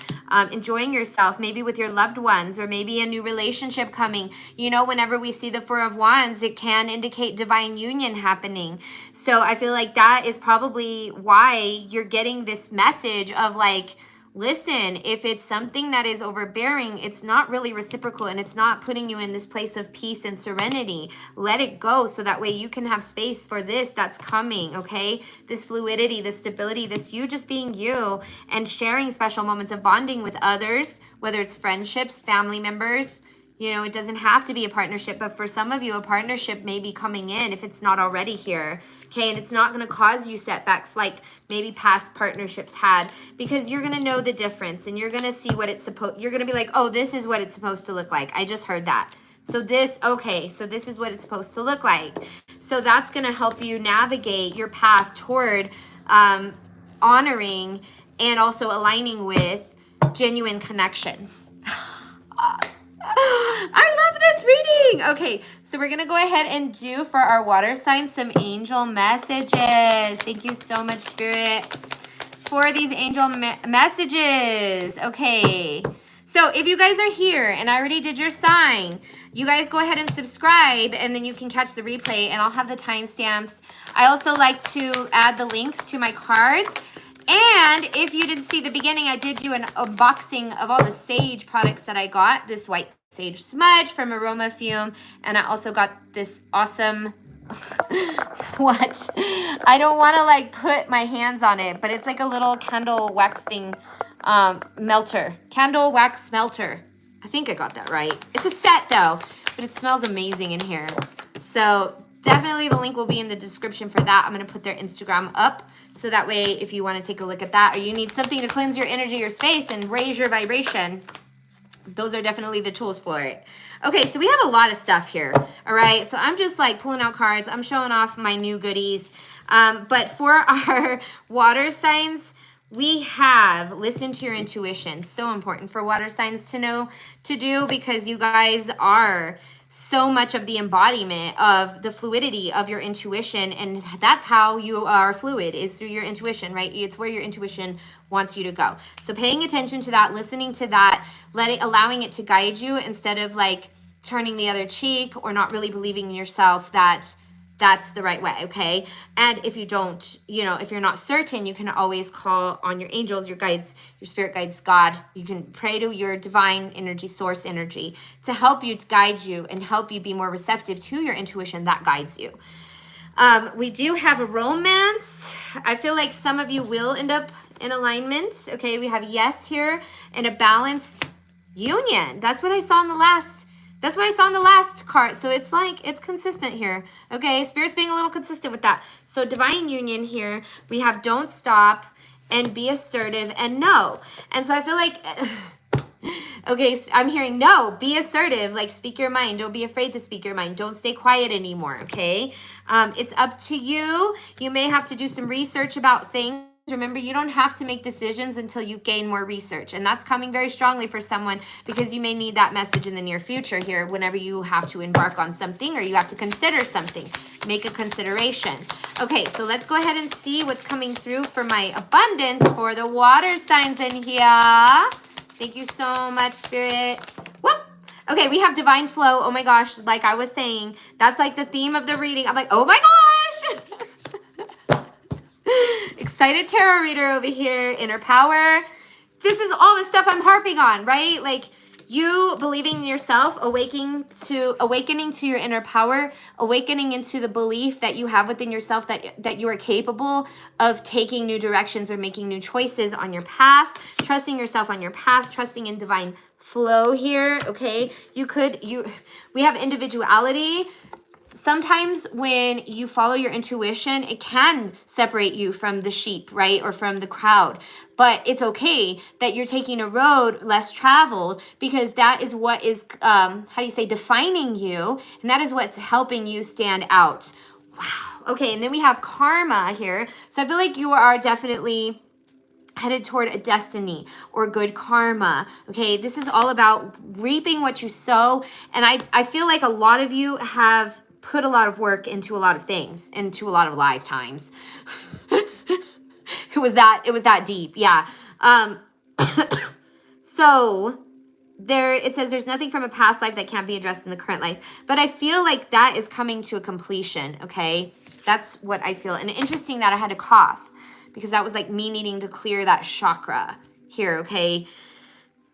enjoying yourself, maybe with your loved ones, or maybe a new relationship coming. You know, whenever we see the Four of Wands, it can indicate divine union happening. So I feel like that is probably why you're getting this message of like, listen, if it's something that is overbearing, it's not really reciprocal, and it's not putting you in this place of peace and serenity. Let it go, so that way you can have space for this that's coming, okay? This fluidity, this stability, this you just being you, and sharing special moments of bonding with others, whether it's friendships, family members. You know, it doesn't have to be a partnership, but for some of you, a partnership may be coming in if it's not already here, okay? And it's not going to cause you setbacks like maybe past partnerships had, because you're going to know the difference, and you're going to see what it's you're going to be like, oh, this is what it's supposed to look like. I just heard that. So this, okay, so this is what it's supposed to look like. So that's going to help you navigate your path toward honoring and also aligning with genuine connections. I love this reading. Okay, so we're going to go ahead and do for our water signs some angel messages. Thank you so much, Spirit, for these angel messages. Okay, so if you guys are here and I already did your sign, you guys go ahead and subscribe, and then you can catch the replay, and I'll have the timestamps. I also like to add the links to my cards. And if you didn't see the beginning, I did do an unboxing of all the sage products that I got. This white sage smudge from Aromafume. And I also got this awesome, what? I don't want to like put my hands on it, but it's like a little candle wax thing, melter. Candle wax melter. I think I got that right. It's a set though, but it smells amazing in here. So definitely the link will be in the description for that. I'm going to put their Instagram up, so that way if you want to take a look at that, or you need something to cleanse your energy or space and raise your vibration, those are definitely the tools for it. Okay, so we have a lot of stuff here. All right, so I'm just like pulling out cards. I'm showing off my new goodies. But for our water signs, we have listen to your intuition. So important for water signs to know to do, because you guys are so much of the embodiment of the fluidity of your intuition, and that's how you are fluid, is through your intuition, right? It's where your intuition wants you to go. So paying attention to that, listening to that, allowing it to guide you, instead of like turning the other cheek or not really believing in yourself that that's the right way, okay? And if you don't, you know, if you're not certain, you can always call on your angels, your guides, your spirit guides, God. You can pray to your divine energy, source energy, to help you, to guide you, and help you be more receptive to your intuition that guides you. We do have a romance. I feel like some of you will end up in alignment, okay? We have yes here, and a balanced union. That's what I saw in the last card. So it's like, it's consistent here. Okay, Spirit's being a little consistent with that. So divine union here. We have don't stop, and be assertive and no. And so I feel like, okay, so I'm hearing no, be assertive, like speak your mind. Don't be afraid to speak your mind. Don't stay quiet anymore, okay? It's up to you. You may have to do some research about things. Remember, you don't have to make decisions until you gain more research. And that's coming very strongly for someone because you may need that message in the near future here whenever you have to embark on something or you have to consider something. Make a consideration. Okay, so let's go ahead and see what's coming through for my abundance for the water signs in here. Thank you so much, Spirit. Whoop. Okay, we have divine flow. Oh my gosh, like I was saying, that's like the theme of the reading. I'm like, oh my gosh. Excited tarot reader over here, inner power. This is all the stuff I'm harping on, right? Like you believing in yourself, awakening to your inner power, awakening into the belief that you have within yourself that you are capable of taking new directions or making new choices on your path, trusting yourself on your path, trusting in divine flow here, okay? We have individuality. Sometimes when you follow your intuition, it can separate you from the sheep, right? Or from the crowd. But it's okay that you're taking a road less traveled because that is what is, defining you. And that is what's helping you stand out. Wow. Okay, and then we have karma here. So I feel like you are definitely headed toward a destiny or good karma. Okay, this is all about reaping what you sow. And I feel like a lot of you have put a lot of work into a lot of things, into a lot of lifetimes. It was that deep, yeah. So it says there's nothing from a past life that can't be addressed in the current life. But I feel like that is coming to a completion, okay? That's what I feel. And interesting that I had to cough because that was like me needing to clear that chakra here, okay?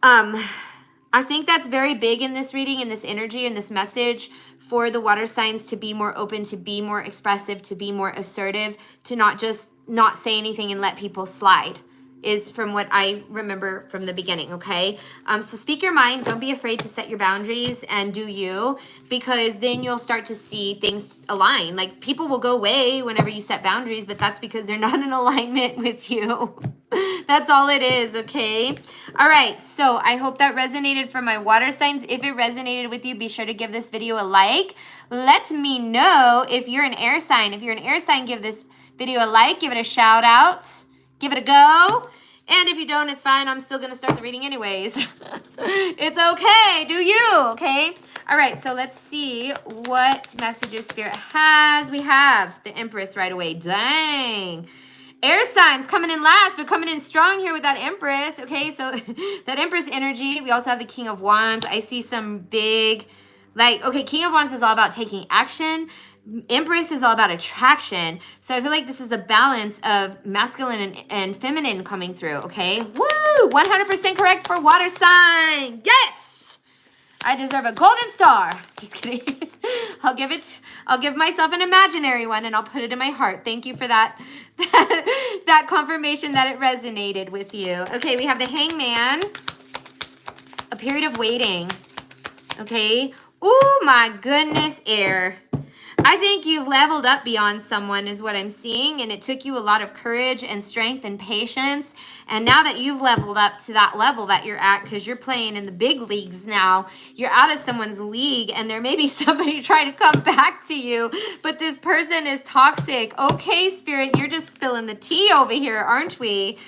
I think that's very big in this reading, in this energy, in this message for the water signs to be more open, to be more expressive, to be more assertive, to not just not say anything and let people slide is from what I remember from the beginning, okay? So speak your mind. Don't be afraid to set your boundaries and do you, because then you'll start to see things align. Like people will go away whenever you set boundaries, but that's because they're not in alignment with you. That's all it is, okay? All right, so I hope that resonated for my water signs. If it resonated with you, be sure to give this video a like. Let me know if you're an air sign. If you're an air sign, give this video a like, give it a shout out, give it a go. And if you don't, it's fine. I'm still going to start the reading anyways. It's okay. Do you, okay? All right, so let's see what messages Spirit has. We have the Empress right away. Dang. Air signs coming in last, but coming in strong here with that Empress. Okay, so that Empress energy. We also have the King of Wands. I see some big, okay, King of Wands is all about taking action. Empress is all about attraction. So I feel like this is the balance of masculine and feminine coming through, okay? Woo! 100% correct for water sign. Yes! I deserve a golden star. Just kidding. I'll give myself an imaginary one and I'll put it in my heart. Thank you for that that confirmation that it resonated with you. Okay, we have the Hangman. A period of waiting. Okay. Oh my goodness, air. I think you've leveled up beyond someone is what I'm seeing, and it took you a lot of courage and strength and patience. And now that you've leveled up to that level that you're at, because you're playing in the big leagues now, you're out of someone's league, and there may be somebody trying to come back to you, but this person is toxic. Okay, Spirit, you're just spilling the tea over here, aren't we?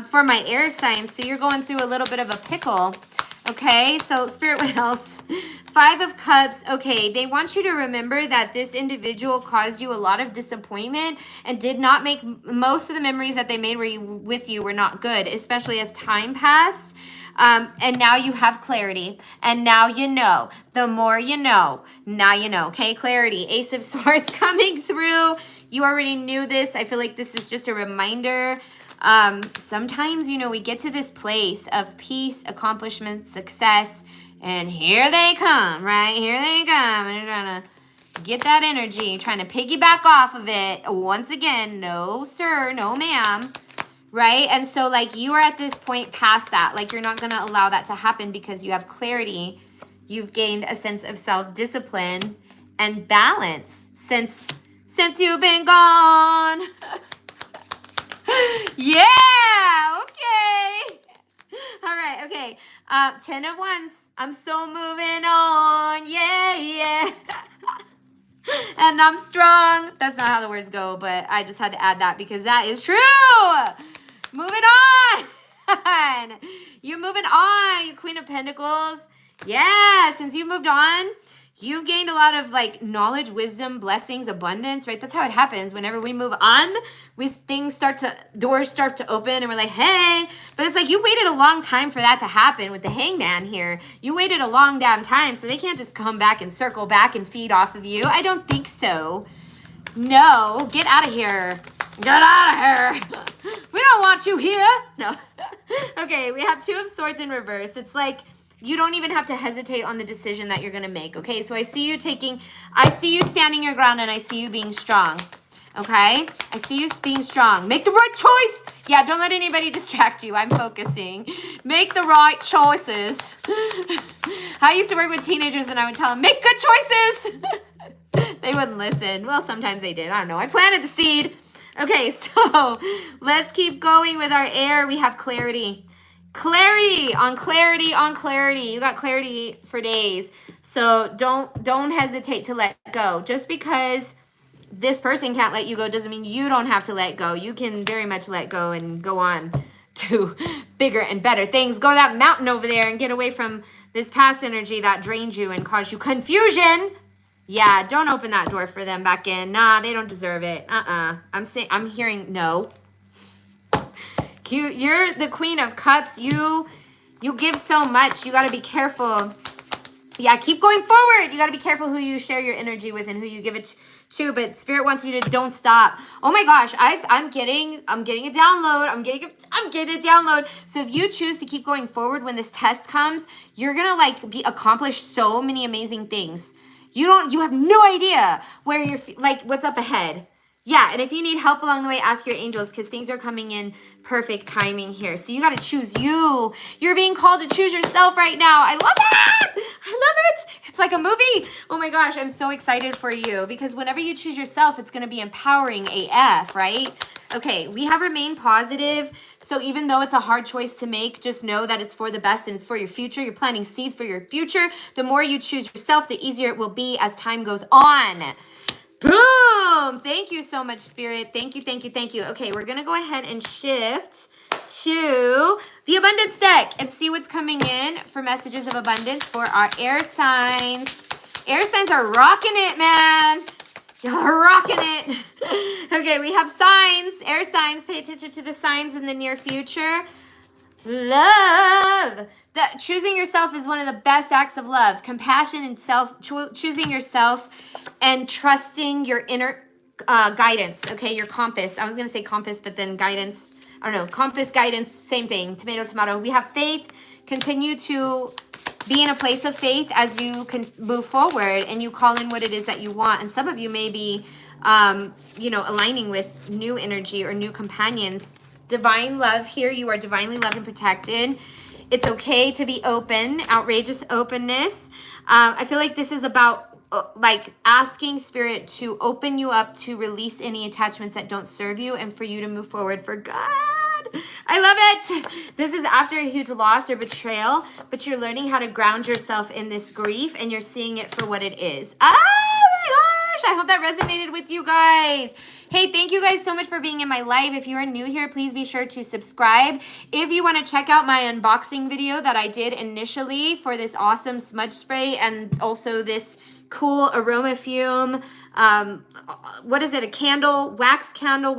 For my air signs, so you're going through a little bit of a pickle. Okay, so Spirit, what else? 5 of Cups. Okay, they want you to remember that this individual caused you a lot of disappointment and did not make, most of the memories that they made with you were not good, especially as time passed. And now you have clarity. And now you know. The more you know, now you know. Okay, clarity. Ace of Swords coming through. You already knew this. I feel like this is just a reminder. Sometimes, we get to this place of peace, accomplishment, success, and here they come, right? Here they come. And you're trying to get that energy, trying to piggyback off of it. Once again, no, sir, no, ma'am, right? And so, you are at this point past that. You're not going to allow that to happen because you have clarity. You've gained a sense of self-discipline and balance since you've been gone. Yeah, okay. All right, okay. 10 of Wands. I'm so moving on. Yeah. And I'm strong. That's not how the words go, but I just had to add that because that is true. Moving on. You're moving on, you Queen of Pentacles. Yeah, since you've moved on, you've gained a lot of like knowledge, wisdom, blessings, abundance, right? That's how it happens. Whenever we move on, doors start to open and we're like, hey, but it's like you waited a long time for that to happen with the Hangman here. You waited a long damn time, so they can't just come back and circle back and feed off of you. I don't think so. No, get out of here. Get out of here. We don't want you here. No. Okay, we have 2 of Swords in reverse. It's like you don't even have to hesitate on the decision that you're going to make. Okay, so I see you standing your ground and I see you being strong. Okay, I see you being strong. Make the right choice. Yeah, don't let anybody distract you. I'm focusing. Make the right choices. I used to work with teenagers and I would tell them, make good choices. They wouldn't listen. Well, sometimes they did. I don't know. I planted the seed. Okay, so let's keep going with our air. We have clarity. Clarity on clarity on clarity. You got clarity for days. So don't hesitate to let go. Just because this person can't let you go doesn't mean you don't have to let go. You can very much let go and go on to bigger and better things. Go that mountain over there and get away from this past energy that drains you and caused you confusion. Yeah, don't open that door for them back in. Nah, they don't deserve it. I'm hearing no. You're the Queen of Cups. You give so much. You got to be careful. Yeah, keep going forward. You got to be careful who you share your energy with and who you give it to. But Spirit wants you to don't stop. Oh my gosh, I'm getting a download. I'm getting a download. So if you choose to keep going forward when this test comes, you're gonna accomplish so many amazing things. You have no idea where you're what's up ahead. Yeah, and if you need help along the way, ask your angels because things are coming in perfect timing here. So you got to choose you. You're being called to choose yourself right now. I love it. I love it. It's like a movie. Oh my gosh, I'm so excited for you because whenever you choose yourself, it's going to be empowering AF, right? Okay, we have remain positive. So even though it's a hard choice to make, just know that it's for the best and it's for your future. You're planting seeds for your future. The more you choose yourself, the easier it will be as time goes on. Boom! Thank you so much, Spirit. Thank you, thank you, thank you. Okay, we're going to go ahead and shift to the abundance deck and see what's coming in for messages of abundance for our air signs. Air signs are rocking it, man. Y'all are rocking it. Okay, we have signs. Air signs. Pay attention to the signs in the near future. Love. That choosing yourself is one of the best acts of love. Compassion and choosing yourself and trusting your inner guidance. Okay, your compass. I was going to say compass, but then guidance. I don't know. Compass, guidance, same thing. Tomato, tomato. We have faith. Continue to be in a place of faith as you can move forward and you call in what it is that you want. And some of you may be, aligning with new energy or new companions. Divine love here. You are divinely loved and protected. It's okay to be open. Outrageous openness. I feel like this is about asking Spirit to open you up to release any attachments that don't serve you and for you to move forward for God. I love it. This is after a huge loss or betrayal, but you're learning how to ground yourself in this grief and you're seeing it for what it is. Oh my gosh. I hope that resonated with you guys. Hey, thank you guys so much for being in my live. If you are new here, please be sure to subscribe. If you want to check out my unboxing video that I did initially for this awesome smudge spray and also this cool aromafume, what is it? A candle, wax candle,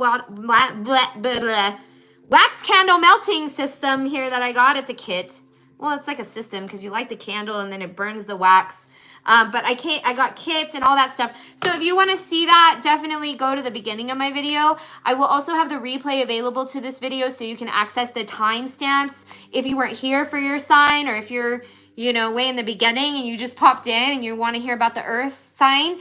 wax candle melting system here that I got. It's a kit. Well, it's like a system because you light the candle and then it burns the wax. But I got kits and all that stuff. So if you want to see that, definitely go to the beginning of my video. I will also have the replay available to this video so you can access the timestamps if you weren't here for your sign, or if you're, way in the beginning and you just popped in and you want to hear about the earth sign.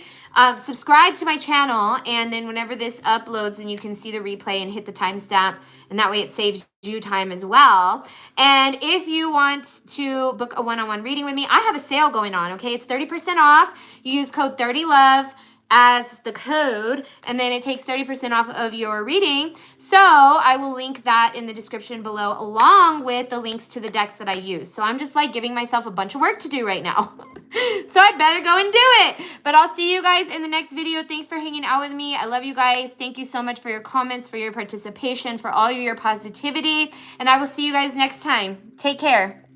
Subscribe to my channel, and then whenever this uploads, then you can see the replay and hit the timestamp, and that way it saves you time as well. And if you want to book a one-on-one reading with me, I have a sale going on, okay? It's 30% off. You use code 30LOVE, as the code, and then it takes 30% off of your reading. So I will link that in the description below, along with the links to the decks that I use. So I'm just like giving myself a bunch of work to do right now. So I'd better go and do it. But I'll see you guys in the next video. Thanks for hanging out with me. I love you guys. Thank you so much for your comments, for your participation, for all your positivity. And I will see you guys next time. Take care.